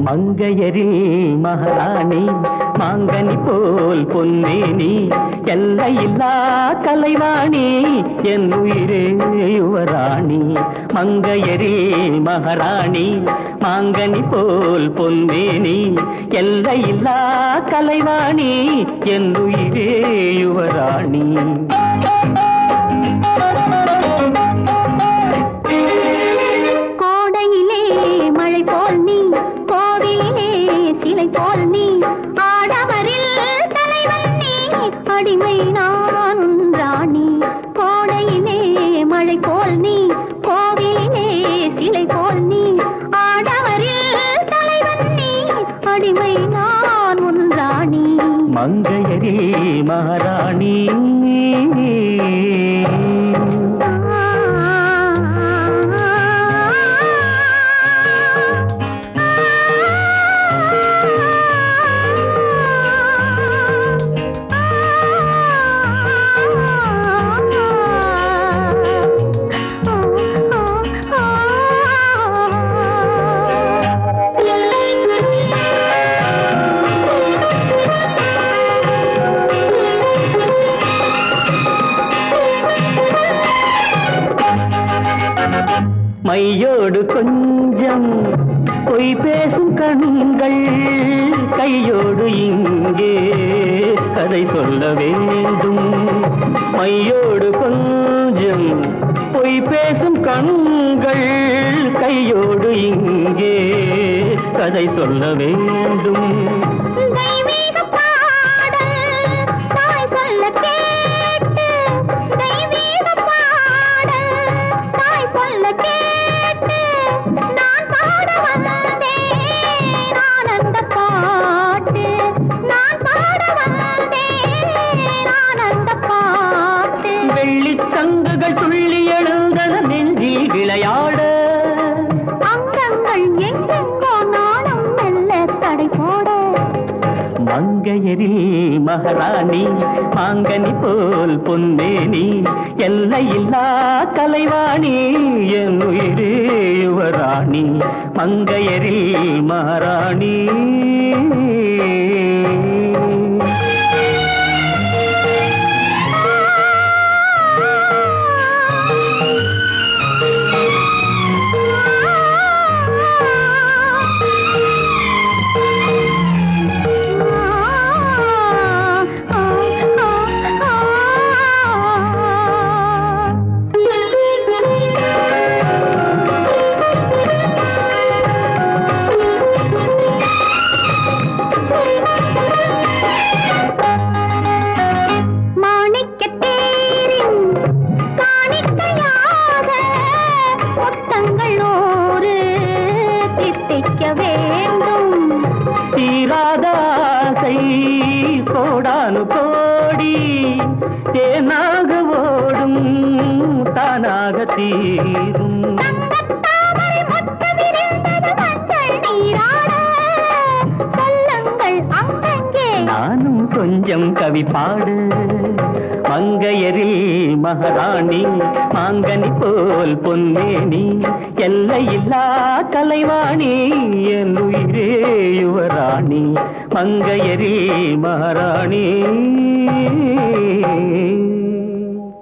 மங்கையரில் மகாராணி மாங்கனி போல் பொன்னேனி எல்லையில்லா கலைவாணி என் உயிரே யுவராணி. மங்கையரில் மகாராணி மாங்கனி போல் பொன்னேனி எல்லையில்லா கலைவாணி என் உயிரே யுவராணி. கோடையிலே மழை போல் நீ, கோவிலே சிலை போல் நீ, ஆடவரில் தலைவன் நீ, அடிமை நான் ராணி. கோடையிலே மழை போல் நீ, கோவிலே சிலை போல் நீ, ஆடவரில் தலைவன் நீ, அடிமை நான் ராணி. மங்கையரில் மகாராணி மையோடு கொஞ்சம் பொய் பேசும் கண்கள், கையோடு இங்கே கதை சொல்ல வேண்டும். மையோடு கொஞ்சம் பொய் பேசும் கண்கள், கையோடு இங்கே கதை சொல்ல வேண்டும். சங்குகள் துள்ளி எழுந்தன நெஞ்சில் விளையாட, அங்கங்கள் எங்கெங்கோ நாணம் மெல்ல தடை போட. மங்கையரில் மகாராணி மாங்கனி போல் பொன்னேனி எல்லையில்லா கலைவாணி என் உயிரே யுவராணி. மங்கையரில் மகாராணி தீராதாசை கோடானு கோடி தேனாக ஓடும் தானாக தீரும். நானும் கொஞ்சம் கவி பாடு. மங்கையரில் மகாராணி மாங்கனி போல் பொன்னேனி எல்லையில்லா கலைவாணி என் உயிரே யுவராணி. மங்கையரில் மகாராணி